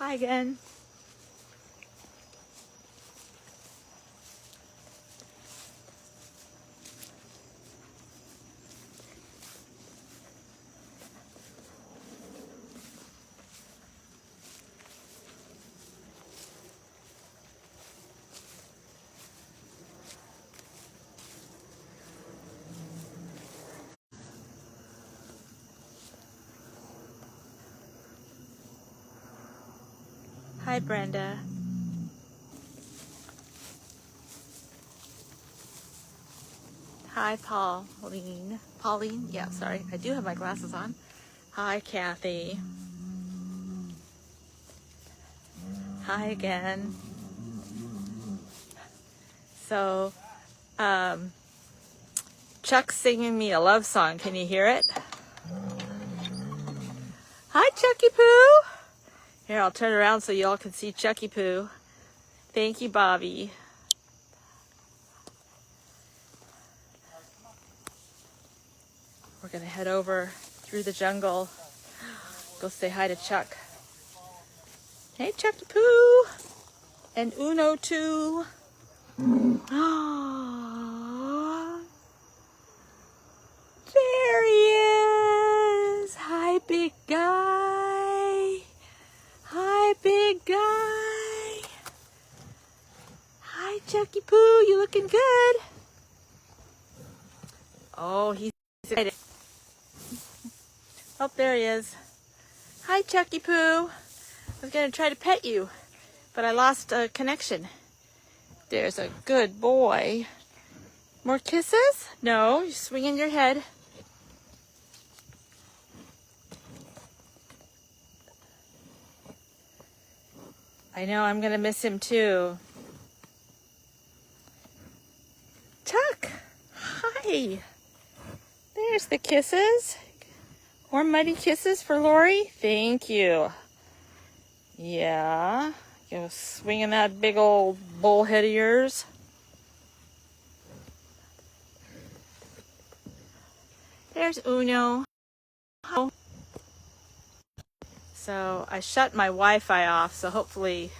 Hi again. Hi, Brenda. Hi, Pauline. Pauline? Yeah, sorry. I do have my glasses on. Hi, Kathy. Hi again. So, Chuck's singing me a love song. Can you hear it? Hi, Chucky Poo. Here, I'll turn around so y'all can see Chucky Poo. Thank you, Bobby. We're gonna head over through the jungle. Go say hi to Chuck. Hey, Chucky Poo. And Uno too. Oh, there he is. Hi, big guy. Hi, big guy. Hi, Chucky Poo. You looking good? Oh, he's excited. Oh, there he is. Hi, Chucky Poo. I was going to try to pet you, but I lost a connection. There's a good boy. More kisses? No, you're swinging your head. I know, I'm going to miss him too. Chuck, hi. There's the kisses. More muddy kisses for Lori. Thank you. Yeah. Go swinging that big old bullhead of yours. There's Uno. Oh. So I shut my Wi-Fi off, so hopefully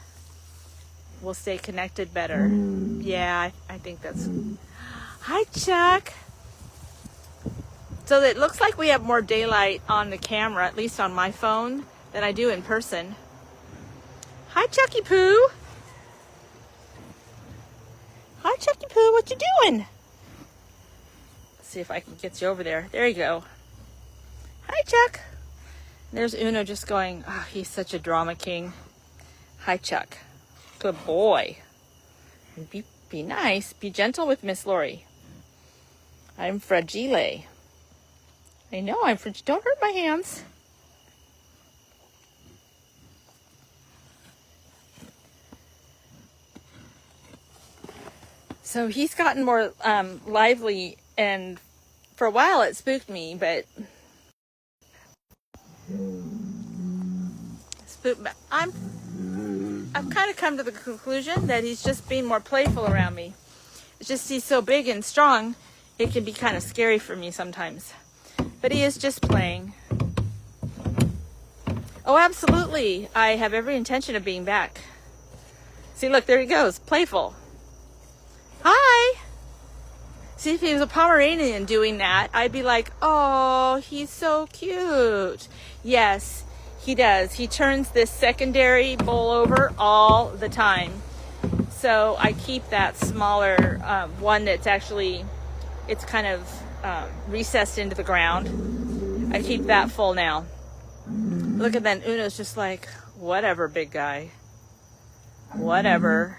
we'll stay connected better. Yeah, I think that's... Hi, Chuck. So it looks like we have more daylight on the camera, at least on my phone, than I do in person. Hi, Chucky Poo. Hi, Chucky Poo. What you doing? Let's see if I can get you over there. There you go. Hi, Chuck. There's Uno just going, oh, he's such a drama king. Hi, Chuck. Good boy. Be nice. Be gentle with Miss Lori. I'm fragile. I know I'm fragile. Don't hurt my hands. So he's gotten more lively, and for a while it spooked me, but I've kind of come to the conclusion that he's just being more playful around me. It's just he's so big and strong, it can be kind of scary for me sometimes. But he is just playing. Oh, absolutely. I have every intention of being back. See, look, there he goes, playful. Hi. See, if he was a Pomeranian doing that, I'd be like, oh, he's so cute. Yes, he does. He turns this secondary bowl over all the time. So I keep that smaller one that's actually, it's kind of recessed into the ground. I keep that full now. Look at that. Uno's just like, whatever, big guy. Whatever.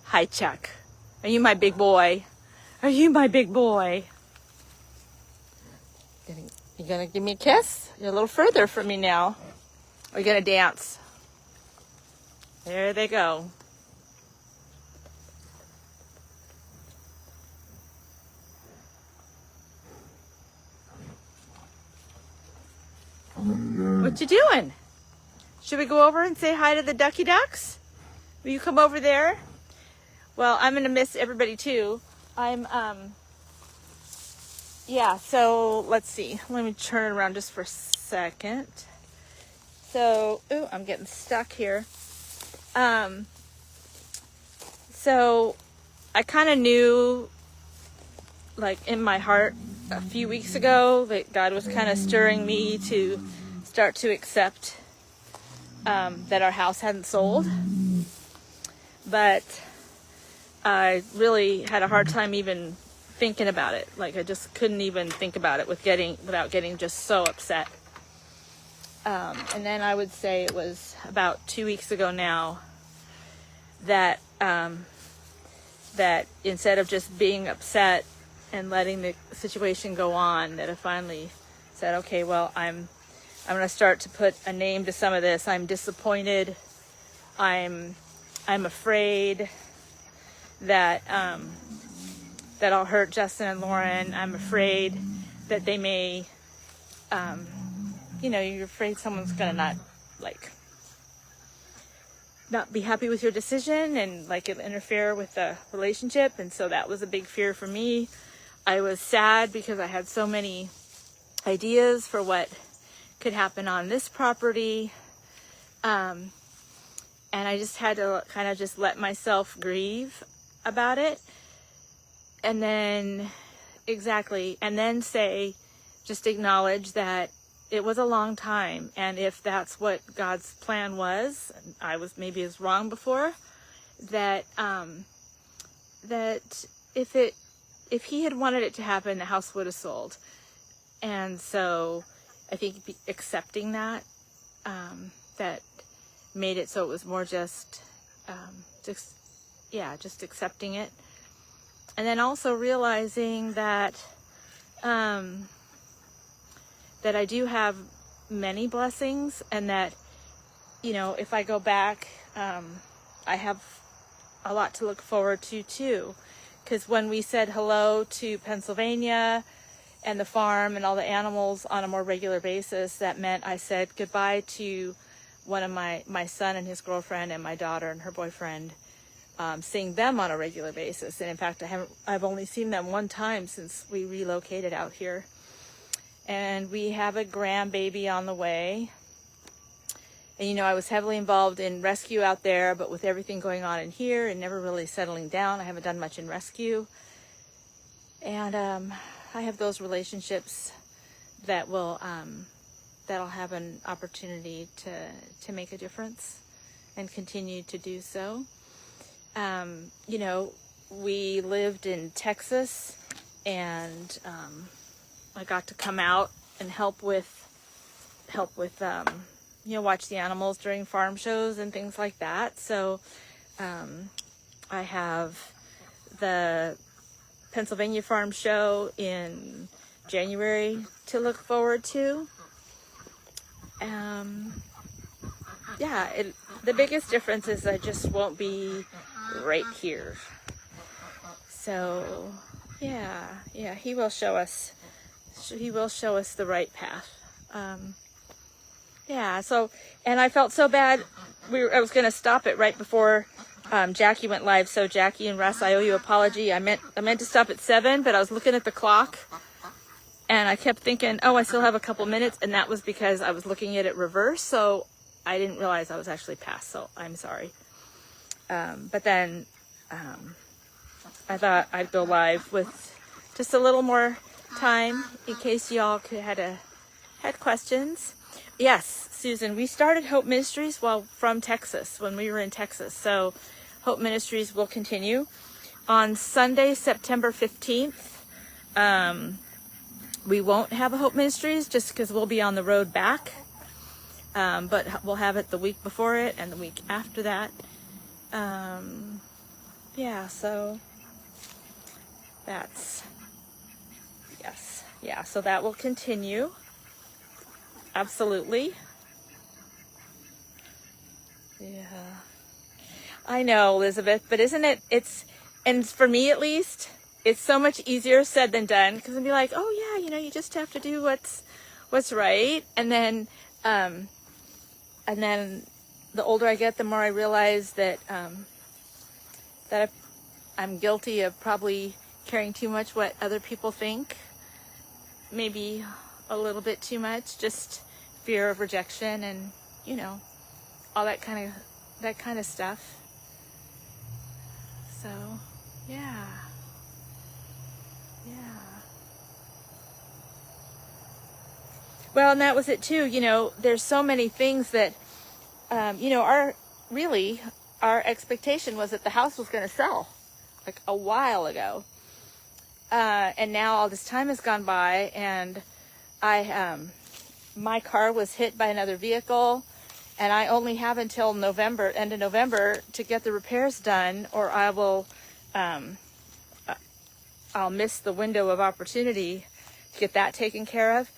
Hi, Chuck. Are you my big boy? Are you my big boy? You gonna give me a kiss? You're a little further from me now. Or you gonna dance? There they go. What you doing? Should we go over and say hi to the ducky ducks? Will you come over there? Well, I'm gonna miss everybody too. Yeah, so let's see. Let me turn it around just for a second. So, ooh, I'm getting stuck here. So I kind of knew, like in my heart a few weeks ago, that God was kind of stirring me to start to accept that our house hadn't sold. But I really had a hard time even thinking about it. Like I just couldn't even think about it without getting just so upset. And then I would say it was about 2 weeks ago now that that instead of just being upset and letting the situation go on, that I finally said, okay, well, I'm going to start to put a name to some of this. I'm disappointed. I'm afraid that that I'll hurt Justin and Lauren. I'm afraid that they may, you're afraid someone's gonna not be happy with your decision and like it'll interfere with the relationship. And so that was a big fear for me. I was sad because I had so many ideas for what could happen on this property. And I just had to kind of just let myself grieve about it. And then, just acknowledge that it was a long time. And if that's what God's plan was, I was maybe as wrong before, that if he had wanted it to happen, the house would have sold. And so I think accepting that, that made it so it was more just accepting it. And then also realizing that that I do have many blessings, and that, if I go back, I have a lot to look forward to too. Because when we said hello to Pennsylvania and the farm and all the animals on a more regular basis, that meant I said goodbye to one of my son and his girlfriend and my daughter and her boyfriend, seeing them on a regular basis. And in fact, I've only seen them one time since we relocated out here. And we have a grandbaby on the way. And I was heavily involved in rescue out there, but with everything going on in here and never really settling down, I haven't done much in rescue. And I have those relationships that will that'll have an opportunity to make a difference and continue to do so. We lived in Texas, and I got to come out and help with watch the animals during farm shows and things like that. So I have the Pennsylvania Farm Show in January to look forward to. The biggest difference is I just won't be right here. So he will show us the right path. And I felt so bad. I was going to stop it right before Jackie went live. So Jackie and Russ, I owe you an apology. I meant to stop at 7, but I was looking at the clock and I kept thinking, oh, I still have a couple minutes. And that was because I was looking at it reverse. So I didn't realize I was actually past. So I'm sorry. But then I thought I'd go live with just a little more time in case y'all had questions. Yes, Susan, we started Hope Ministries from Texas, when we were in Texas. So Hope Ministries will continue. On Sunday, September 15th, we won't have a Hope Ministries just because we'll be on the road back. But we'll have it the week before it and the week after that. So that's, yes. Yeah, so that will continue. Absolutely. Yeah. I know, Elizabeth, but isn't it, and for me at least, it's so much easier said than done, because I'd be like, oh yeah, you just have to do what's right. And then the older I get, the more I realize that I'm guilty of probably caring too much what other people think. Maybe a little bit too much, just fear of rejection. And you know, all that kind of stuff. So, yeah. Well, and that was it too. You know, there's so many things that, you know, our expectation was that the house was going to sell like a while ago. And now all this time has gone by, and my car was hit by another vehicle, and I only have until end of November to get the repairs done, or I'll miss the window of opportunity to get that taken care of.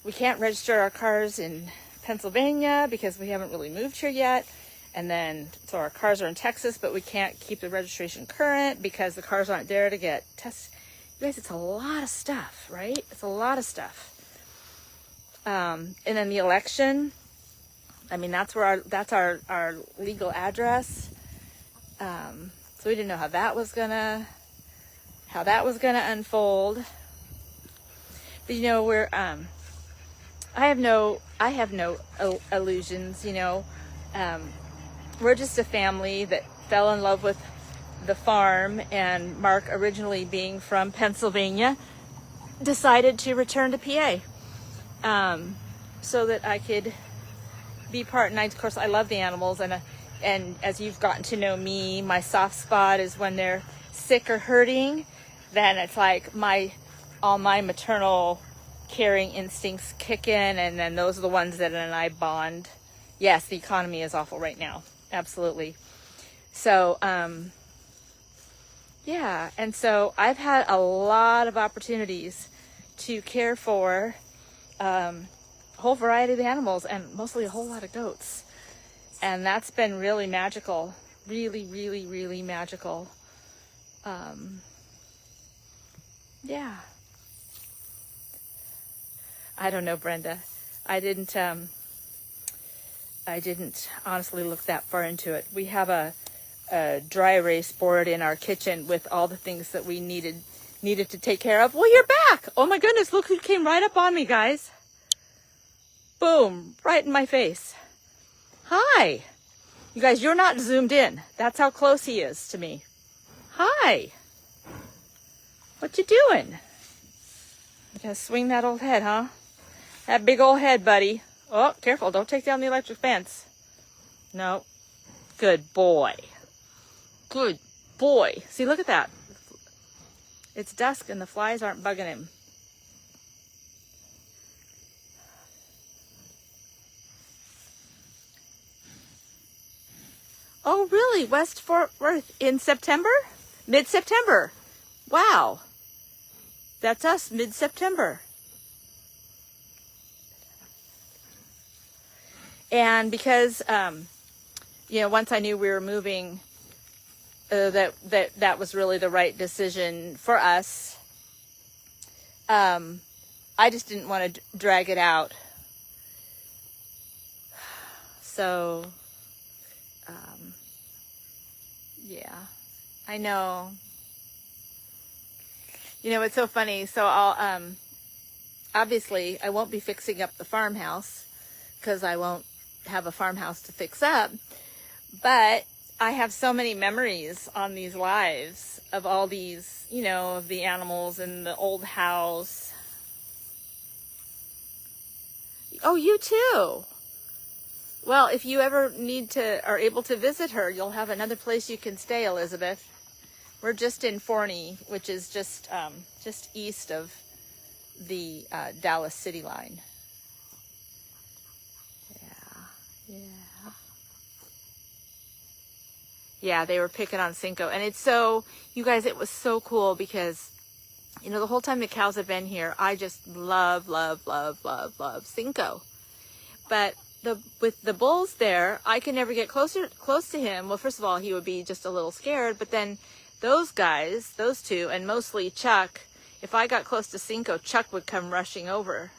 We can't register our cars in Pennsylvania because we haven't really moved here yet. And then, so our cars are in Texas, but we can't keep the registration current because the cars aren't there to get tested. You guys, it's a lot of stuff, right? It's a lot of stuff. And then the election, I mean, that's our legal address. So we didn't know how that was gonna unfold. But you know, I have no illusions, you know. We're just a family that fell in love with the farm, and Mark, originally being from Pennsylvania, decided to return to PA, so that I could be part. And of course, I love the animals, and as you've gotten to know me, my soft spot is when they're sick or hurting. Then it's like all my maternal caring instincts kick in, and then those are the ones that and I bond. Yes, the economy is awful right now. Absolutely. So, yeah. And so I've had a lot of opportunities to care for a whole variety of animals, and mostly a whole lot of goats. And that's been really magical. Really, really, really magical. Yeah. I don't know, Brenda. I didn't honestly look that far into it. We have a dry erase board in our kitchen with all the things that we needed to take care of. Well, you're back. Oh my goodness, look who came right up on me, guys. Boom, right in my face. Hi. You guys, you're not zoomed in. That's how close he is to me. Hi. What you doing? You gonna swing that old head, huh? That big old head, buddy. Oh, careful. Don't take down the electric fence. No. Good boy. Good boy. See, look at that. It's dusk and the flies aren't bugging him. Oh, really? West Fort Worth in September? Mid-September. Wow. That's us, mid-September. And because, you know, once I knew we were moving, that was really the right decision for us. I just didn't want to drag it out. So, yeah, I know. You know, it's so funny. So I'll, obviously I won't be fixing up the farmhouse because I won't have a farmhouse to fix up, but I have so many memories on these lives of all these, you know, of the animals in the old house. Oh, you too. Well, if you ever are able to visit her, you'll have another place you can stay, Elizabeth. We're just in Forney, which is just east of the Dallas city line. Yeah, they were picking on Cinco. And it's so, you guys, it was so cool because, you know, the whole time the cows have been here, I just love Cinco. But with the bulls there, I could never get close to him. Well, first of all, he would be just a little scared, but then those guys, those two, and mostly Chuck, if I got close to Cinco, Chuck would come rushing over.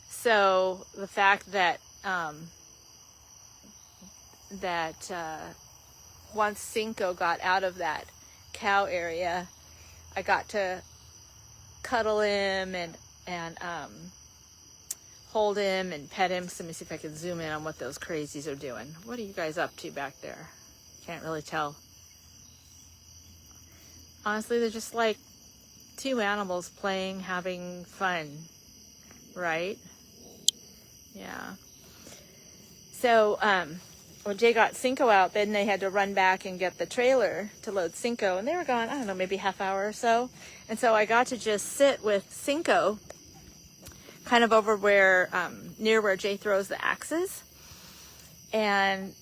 So the fact that once Cinco got out of that cow area, I got to cuddle him and hold him and pet him. So let me see if I can zoom in on what those crazies are doing. What are you guys up to back there? Can't really tell. Honestly, they're just like two animals playing, having fun, right? Yeah. So, when Jay got Cinco out, then they had to run back and get the trailer to load Cinco, and they were gone, I don't know, maybe half hour or so. And so I got to just sit with Cinco kind of over where, near where Jay throws the axes. And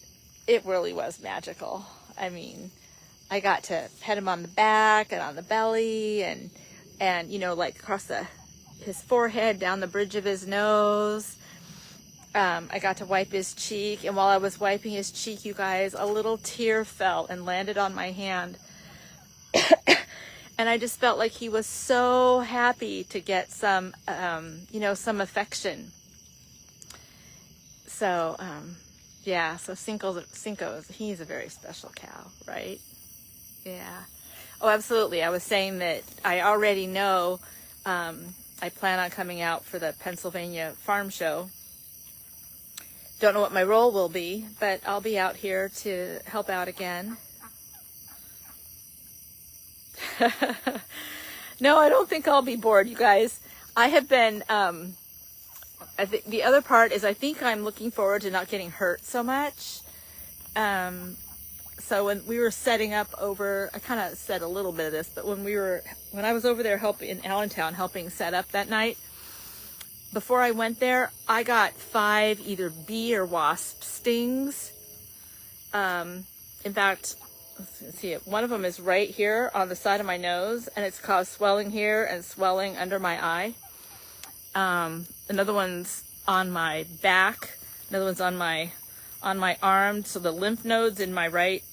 it really was magical. I mean, I got to pet him on the back and on the belly and you know, like across his forehead, down the bridge of his nose. I got to wipe his cheek, and while I was wiping his cheek, you guys, a little tear fell and landed on my hand. And I just felt like he was so happy to get some, you know, some affection. So, yeah, so Cinco, he's a very special cow, right? Yeah. Oh, absolutely. I was saying that I already know, I plan on coming out for the Pennsylvania Farm Show. Don't know what my role will be, but I'll be out here to help out again. No, I don't think I'll be bored, you guys. I have been, I think the other part is I think I'm looking forward to not getting hurt so much. So when we were setting up over, I kind of said a little bit of this, but when I was over there in Allentown helping set up that night, before I went there, I got 5 either bee or wasp stings. In fact, let's see, one of them is right here on the side of my nose, and it's caused swelling here and swelling under my eye. Another one's on my back. Another one's on my arm. So the lymph nodes in my right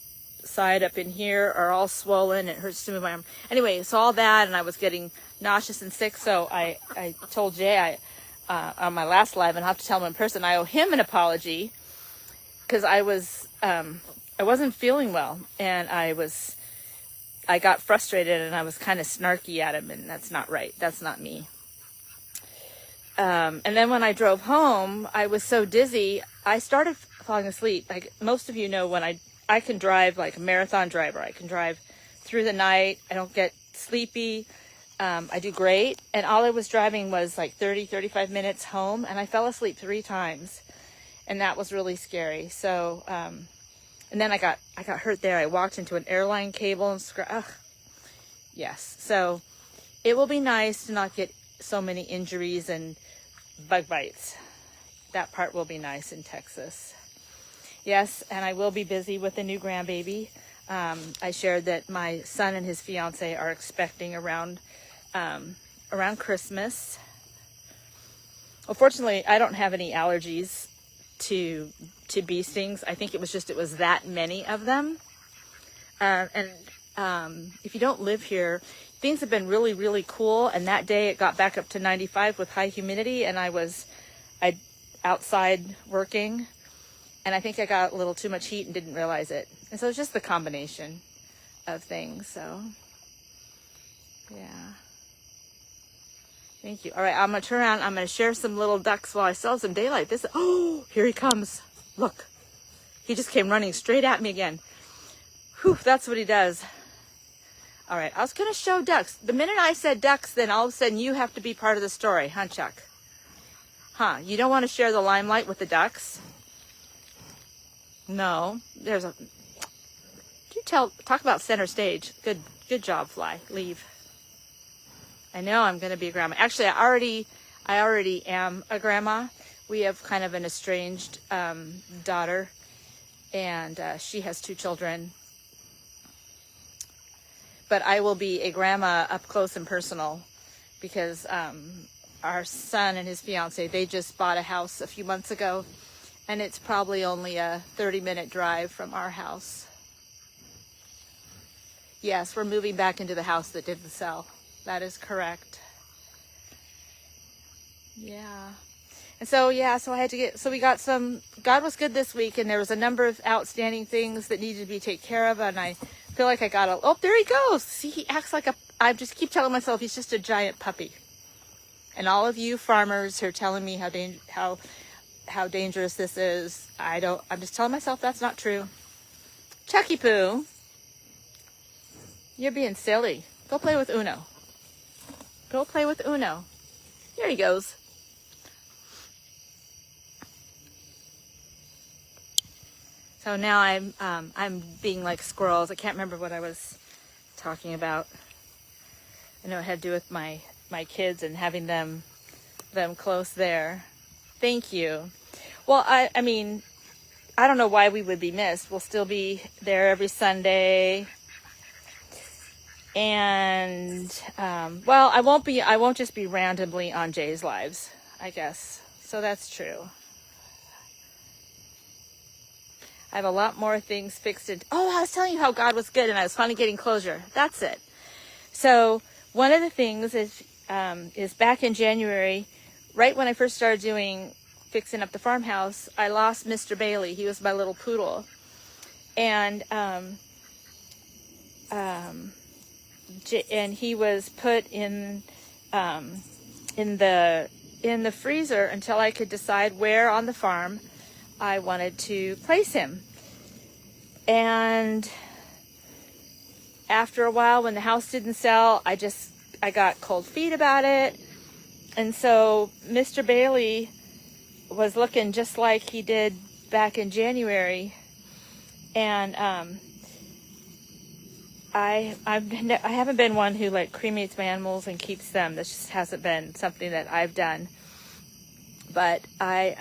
side up in here are all swollen. It hurts to move my arm. Anyway, so all that, and I was getting nauseous and sick. So I told Jay, on my last live, and I'll have to tell him in person, I owe him an apology because I wasn't feeling well, and I got frustrated, and I was kind of snarky at him, and that's not right. That's not me. And then when I drove home, I was so dizzy, I started falling asleep. Like most of you know, when I can drive like a marathon driver. I can drive through the night. I don't get sleepy. I do great. And all I was driving was like 35 minutes home, and I fell asleep 3 times, and that was really scary. So, and then I got hurt there. I walked into an airline cable and yes. So it will be nice to not get so many injuries and bug bites. That part will be nice in Texas. Yes, and I will be busy with a new grandbaby. I shared that my son and his fiance are expecting around Christmas. Well, fortunately, I don't have any allergies to bee stings. I think it was that many of them. If you don't live here, things have been really, really cool. And that day it got back up to 95 with high humidity, and I outside working, and I think I got a little too much heat and didn't realize it. And so it's just the combination of things. So, yeah. Thank you. All right, I'm going to turn around. I'm going to share some little ducks while I still have some daylight. Here he comes. Look. He just came running straight at me again. Whew, that's what he does. All right, I was going to show ducks. The minute I said ducks, then all of a sudden you have to be part of the story, huh, Chuck? Huh, you don't want to share the limelight with the ducks? No. Talk about center stage. Good job, Fly. Leave. I know I'm going to be a grandma. Actually, I already am a grandma. We have kind of an estranged daughter, and she has 2 children. But I will be a grandma up close and personal because our son and his fiance, they just bought a house a few months ago, and it's probably only a 30-minute drive from our house. Yes, we're moving back into the house that didn't sell. That is correct. Yeah. And so, yeah, so we got some, God was good this week, and there was a number of outstanding things that needed to be taken care of, and I feel like I got there he goes. See, he acts like I just keep telling myself he's just a giant puppy. And all of you farmers who are telling me how dangerous this is, I'm just telling myself that's not true. Chucky Poo, you're being silly. Go play with Uno. Go play with Uno. There he goes. So now I'm being like squirrels. I can't remember what I was talking about. I know it had to do with my kids and having them close there. Thank you. Well, I mean, I don't know why we would be missed. We'll still be there every Sunday. And, well, I won't just be randomly on Jay's lives, I guess. So that's true. I have a lot more things fixed. I was telling you how God was good and I was finally getting closure. That's it. So one of the things is back in January, right when I first started fixing up the farmhouse, I lost Mr. Bailey. He was my little poodle. And, and he was put in the freezer until I could decide where on the farm I wanted to place him. And after a while, when the house didn't sell, I got cold feet about it. And so Mr. Bailey was looking just like he did back in January. And I haven't been one who like cremates my animals and keeps them. This just hasn't been something that I've done. But I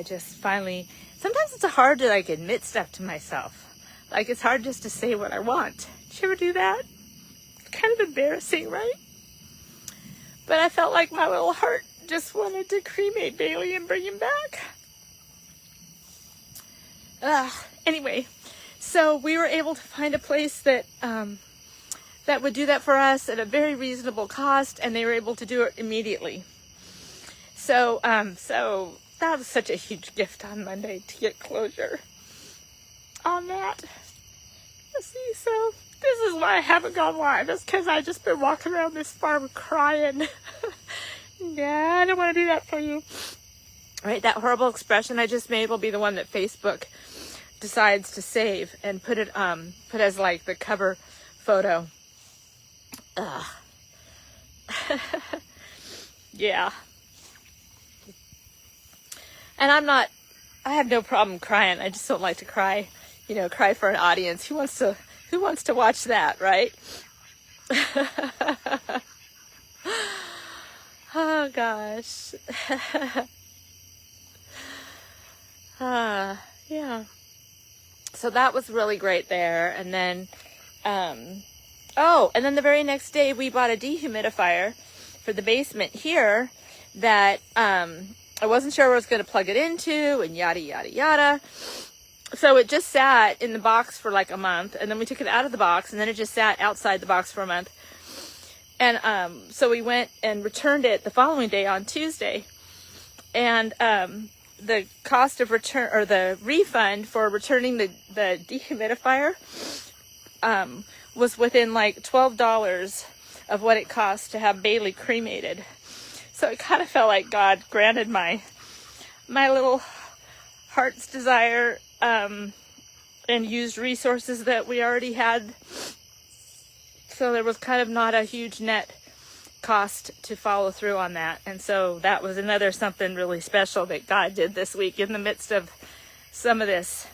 just finally, sometimes it's hard to like admit stuff to myself. Like it's hard just to say what I want. Did you ever do that? It's kind of embarrassing, right? But I felt like my little heart just wanted to cremate Bailey and bring him back. Anyway, so we were able to find a place that that would do that for us at a very reasonable cost, and they were able to do it immediately. So that was such a huge gift on Monday to get closure on that. See, so this is why I haven't gone live. It's because I've just been walking around this farm crying. Yeah, I don't want to do that for you. Right, that horrible expression I just made will be the one that Facebook decides to save and put as like the cover photo. Ugh. Yeah. And I have no problem crying. I just don't like to cry, cry for an audience. Who wants to watch that, right? Oh gosh. Yeah. So that was really great there. And then, and then the very next day we bought a dehumidifier for the basement here that, I wasn't sure where I was going to plug it into and yada, yada, yada. So it just sat in the box for like a month, and then we took it out of the box, and then it just sat outside the box for a month. And so we went and returned it the following day on Tuesday. And the cost of return, or the refund for returning the dehumidifier was within like $12 of what it cost to have Bailey cremated. So it kind of felt like God granted my little heart's desire, and used resources that we already had. So there was kind of not a huge net cost to follow through on that. And so that was another something really special that God did this week in the midst of some of this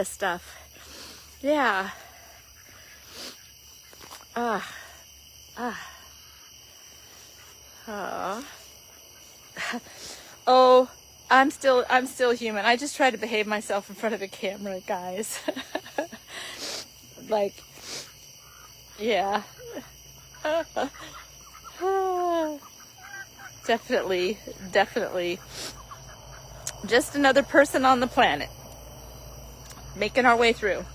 stuff. Yeah. Oh, I'm still human. I just try to behave myself in front of the camera, guys. Like, yeah. Definitely. Just another person on the planet. Making our way through.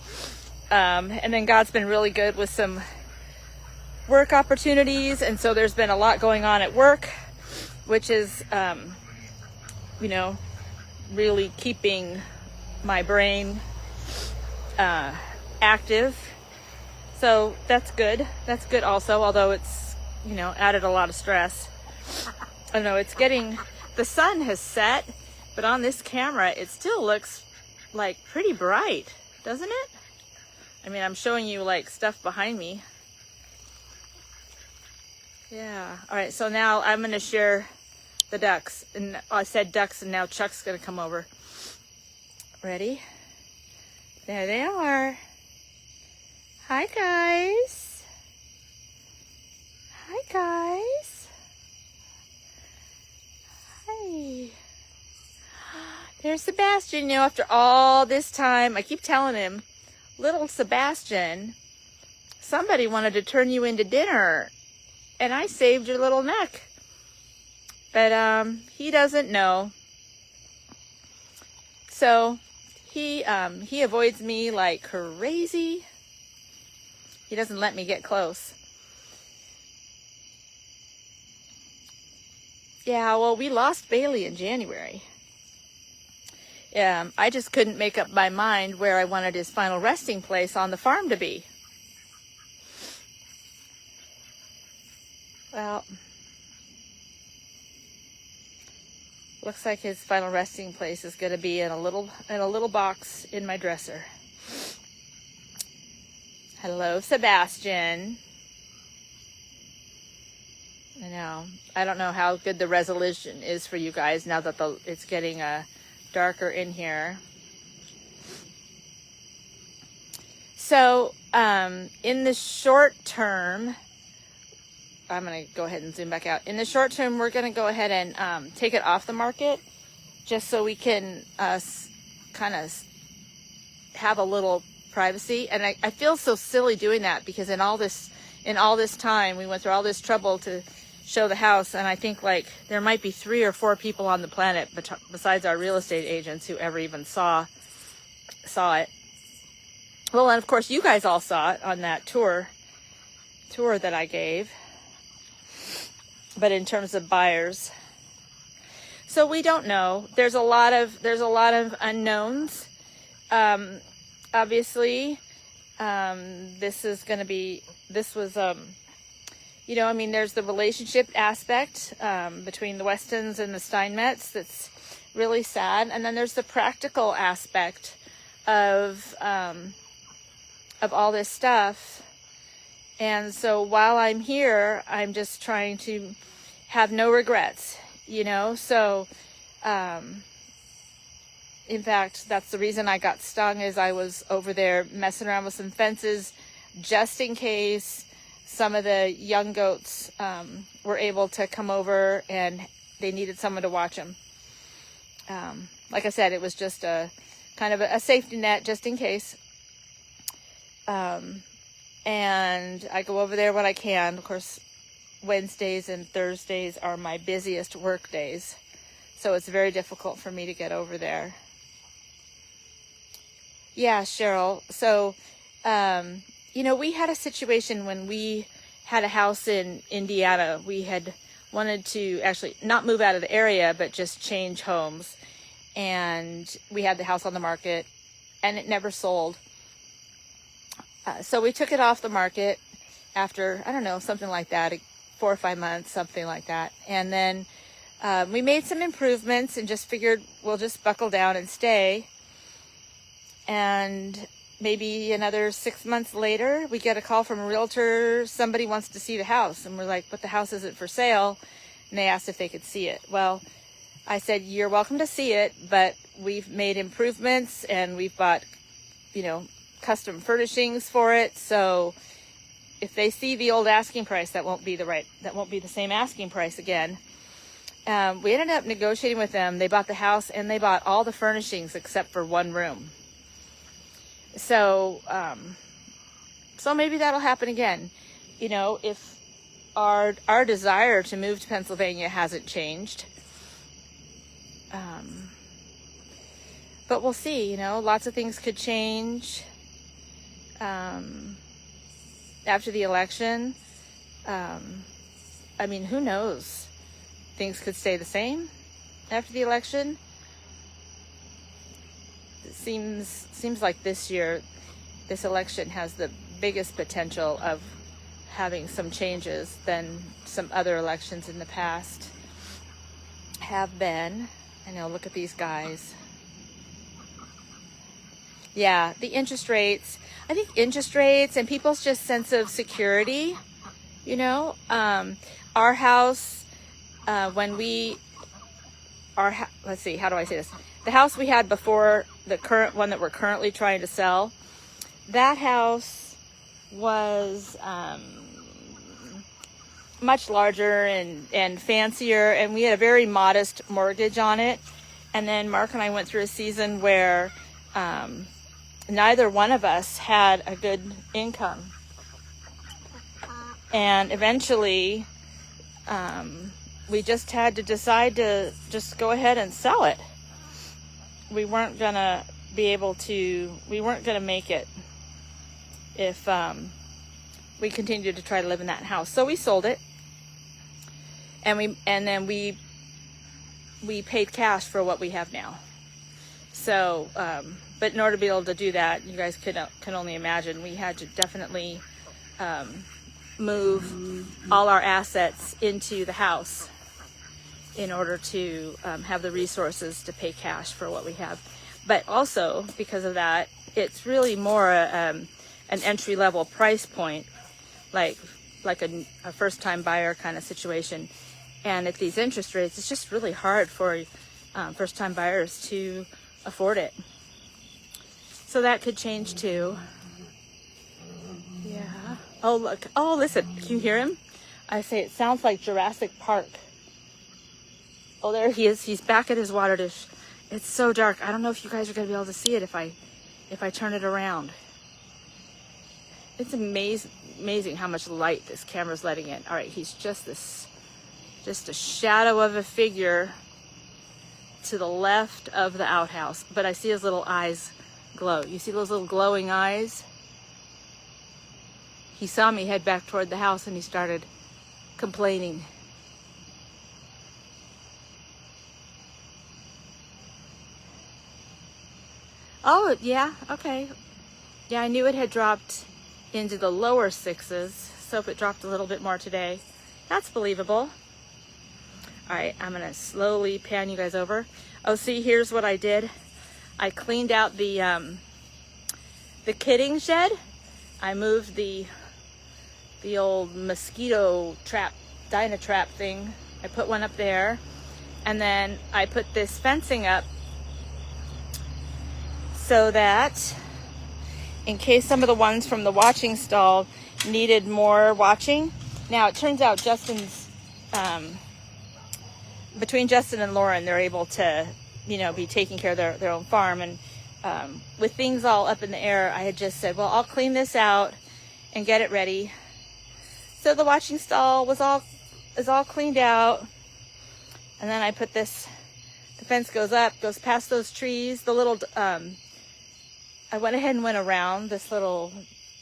And then God's been really good with some work opportunities, and so there's been a lot going on at work, which is really keeping my brain active. So that's good also, although it's you know, added a lot of stress. I don't know, it's getting, the sun has set, but on this camera, it still looks like pretty bright, doesn't it? I mean, I'm showing you like stuff behind me. Yeah. All right. So now I'm going to share the ducks. And I said ducks, and now Chuck's going to come over. Ready? There they are. Hi, guys. Hi, guys. Hi. There's Sebastian. You know, after all this time, I keep telling him, little Sebastian, somebody wanted to turn you into dinner, and I saved your little neck. But he doesn't know. So he avoids me like crazy. He doesn't let me get close. Yeah, well, we lost Bailey in January. I just couldn't make up my mind where I wanted his final resting place on the farm to be. Well, looks like his final resting place is going to be in a little box in my dresser. Hello, Sebastian. I know. I don't know how good the resolution is for you guys now that it's getting darker in here. So, in the short term, I'm going to go ahead and zoom back out. In the short term, we're going to go ahead and take it off the market just so we can kind of have a little privacy. And I feel so silly doing that because in all this time, we went through all this trouble to show the house, and I think like there might be 3 or 4 people on the planet besides our real estate agents who ever even saw it. Well, and of course you guys all saw it on that tour that I gave. But in terms of buyers, so we don't know. There's a lot of unknowns. Obviously, this was you know, I mean, there's the relationship aspect between the Westons and the Steinmetz that's really sad, and then there's the practical aspect of all this stuff. And so while I'm here, I'm just trying to have no regrets, you know. So, in fact, that's the reason I got stung, is I was over there messing around with some fences just in case some of the young goats were able to come over and they needed someone to watch them. Like I said, it was just a kind of a safety net just in case. And I go over there when I can. Of course, Wednesdays and Thursdays are my busiest work days, so it's very difficult for me to get over there. Yeah, Cheryl. So, you know, we had a situation when we had a house in Indiana. We had wanted to actually not move out of the area, but just change homes. And we had the house on the market, and it never sold. So we took it off the market after, I don't know, something like that, 4 or 5 months, something like that. And then we made some improvements and just figured we'll just buckle down and stay. And maybe another 6 months later, we get a call from a realtor, somebody wants to see the house. And we're like, but the house isn't for sale. And they asked if they could see it. Well, I said, you're welcome to see it, but we've made improvements and we've bought, you know, custom furnishings for it. So if they see the old asking price, that won't be the same asking price again. We ended up negotiating with them. They bought the house and they bought all the furnishings except for one room. So, so maybe that'll happen again. You know, if our desire to move to Pennsylvania hasn't changed. But we'll see, you know, lots of things could change. After the election, I mean, who knows? Things could stay the same after the election. It seems like this year, this election has the biggest potential of having some changes than some other elections in the past have been. I know, look at these guys. Yeah, the interest rates. I think interest rates and people's just sense of security, you know. Our house, let's see, how do I say this? The house we had before the current one that we're currently trying to sell, that house was much larger and fancier, and we had a very modest mortgage on it. And then Mark and I went through a season where neither one of us had a good income. And eventually, we just had to decide to just go ahead and sell it. We weren't gonna make it if we continued to try to live in that house. So we sold it, and then we paid cash for what we have now. So, but in order to be able to do that, you guys can only imagine, we had to definitely move all our assets into the house in order to have the resources to pay cash for what we have. But also, because of that, it's really more an entry-level price point, like a first-time buyer kind of situation. And at these interest rates, it's just really hard for first-time buyers to afford it. So that could change too. Yeah. Oh, look. Oh, listen. Can you hear him? I say it sounds like Jurassic Park. Oh, there he is. He's back at his water dish. It's so dark. I don't know if you guys are going to be able to see it if I turn it around. It's amazing how much light this camera's letting in. All right, he's just a shadow of a figure to the left of the outhouse. But I see his little eyes glow. You see those little glowing eyes? He saw me head back toward the house and he started complaining. Oh, yeah, okay. Yeah, I knew it had dropped into the lower sixes, so if it dropped a little bit more today, that's believable. All right, I'm gonna slowly pan you guys over. Oh, see, here's what I did. I cleaned out the kidding shed. I moved the old mosquito trap, Dynatrap thing. I put one up there, and then I put this fencing up so that in case some of the ones from the watching stall needed more watching. Now it turns out between Justin and Lauren, they're able to, be taking care of their own farm. And with things all up in the air, I had just said, well, I'll clean this out and get it ready. So the watching stall is all cleaned out. And then I put the fence goes past those trees, the little, I went ahead and went around this little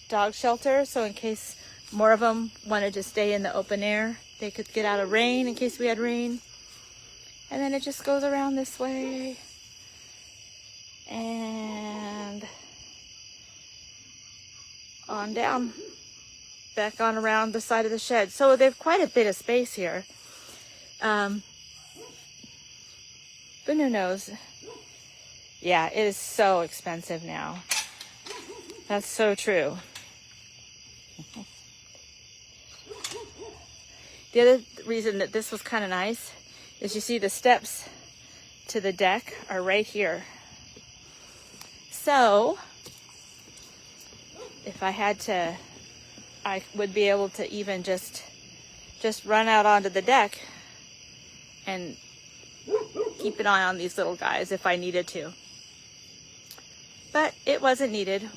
dog shelter. So in case more of them wanted to stay in the open air, they could get out of rain in case we had rain. And then it just goes around this way and on down, back on around the side of the shed. So they have quite a bit of space here. But who knows? Yeah, it is so expensive now. That's so true. The other reason that this was kind of nice is you see the steps to the deck are right here. So if I had to, I would be able to even just run out onto the deck and keep an eye on these little guys if I needed to. But it wasn't needed.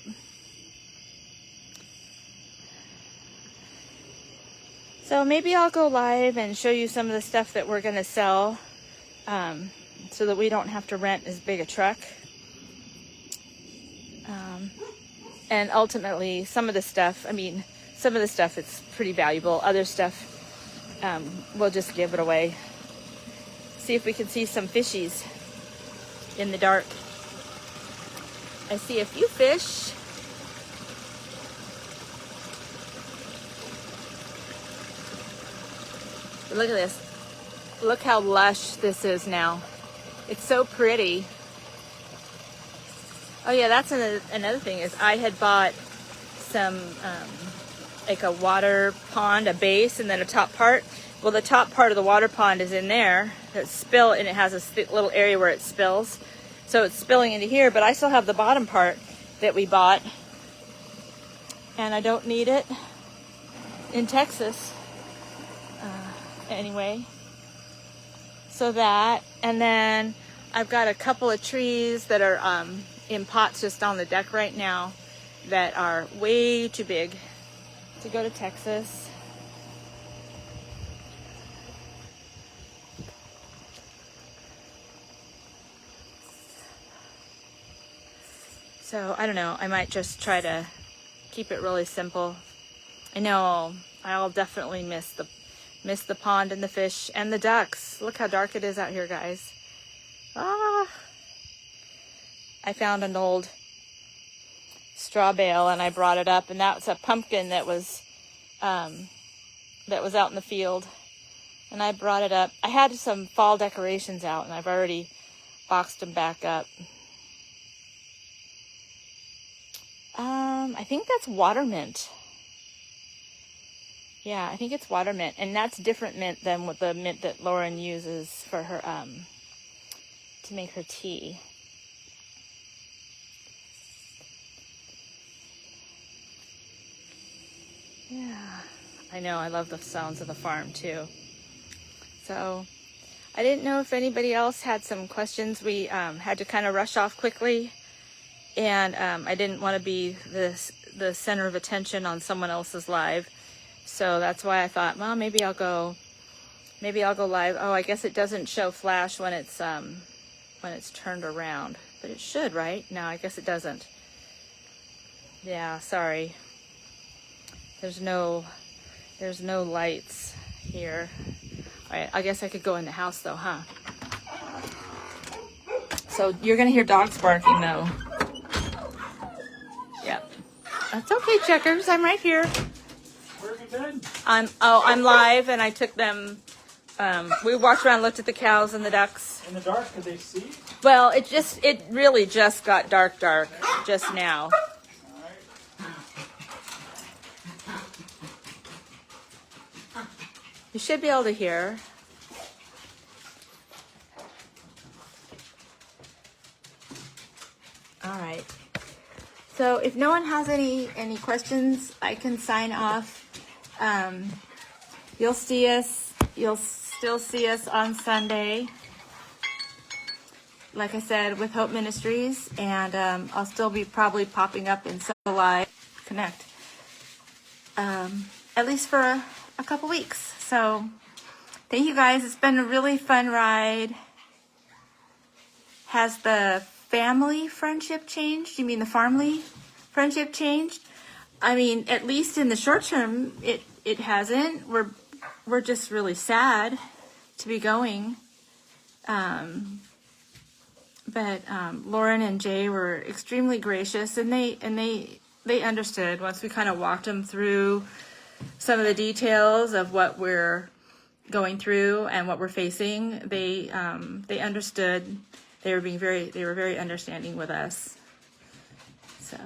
So maybe I'll go live and show you some of the stuff that we're going to sell so that we don't have to rent as big a truck. And ultimately, some of the stuff it's pretty valuable. Other stuff, we'll just give it away. See if we can see some fishies in the dark. I see a few fish. But look at this. Look how lush this is now. It's so pretty. Oh yeah, that's another thing is I had bought some like a water pond, a base, and then a top part. Well, the top part of the water pond is in there. And it has a little area where it spills. So it's spilling into here, but I still have the bottom part that we bought. And I don't need it in Texas. Anyway. So that, and then I've got a couple of trees that are in pots just on the deck right now that are way too big to go to Texas. So I don't know, I might just try to keep it really simple. I know I'll definitely miss the pond and the fish and the ducks. Look how dark it is out here, guys. I found an old straw bale and I brought it up, and that's a pumpkin that was out in the field, and I brought it up. I had some fall decorations out and I've already boxed them back up. I think that's water mint. Yeah, I think it's water mint, and that's different mint than what the mint that Lauren uses for her to make her tea. Yeah, I know, I love the sounds of the farm too. So I didn't know if anybody else had some questions. We had to kind of rush off quickly, and I didn't want to be the center of attention on someone else's live. So that's why I thought, well, maybe I'll go live. Oh, I guess it doesn't show flash when it's turned around, but it should, right? No, I guess it doesn't. Yeah, sorry. There's no lights here. All right, I guess I could go in the house though, huh? So you're gonna hear dogs barking though. Yep. That's okay, Checkers. I'm right here. Where have you been? I'm live, and I took them. We walked around, looked at the cows and the ducks. In the dark, could they see? Well, it really just got dark just now. You should be able to hear. All right. So if no one has any questions, I can sign off. You'll still see us on Sunday, like I said, with Hope Ministries, and I'll still be probably popping up in some live connect, at least for a couple weeks. So thank you guys. It's been a really fun ride. Has the family friendship changed? You mean the farmly friendship changed? I mean, at least in the short term, it hasn't. We're just really sad to be going. But Lauren and Jay were extremely gracious, and they understood once we kind of walked them through some of the details of what we're going through and what we're facing. They understood. They were very understanding with us. So.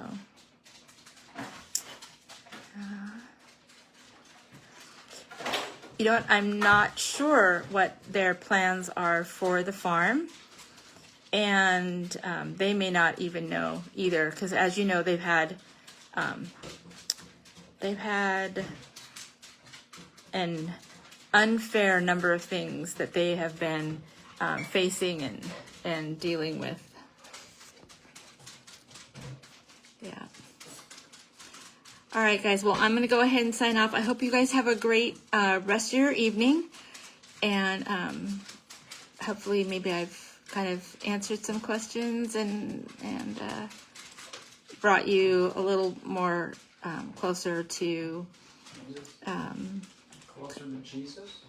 You know what? I'm not sure what their plans are for the farm, and they may not even know either, because as you know, they've had an unfair number of things that they have been facing and dealing with. Yeah. All right, guys. Well, I'm going to go ahead and sign off. I hope you guys have a great rest of your evening. And hopefully maybe I've kind of answered some questions and brought you a little more closer to... Closer to Jesus?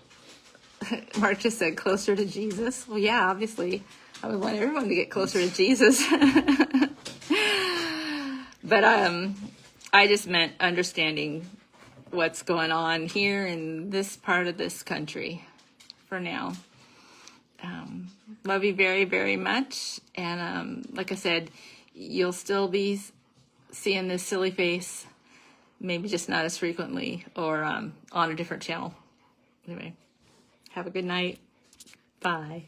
Mark just said closer to Jesus. Well, yeah, obviously. I would want everyone to get closer to Jesus. But I just meant understanding what's going on here in this part of this country for now. Love you very, very much. And like I said, you'll still be seeing this silly face, maybe just not as frequently or on a different channel. Anyway, have a good night. Bye.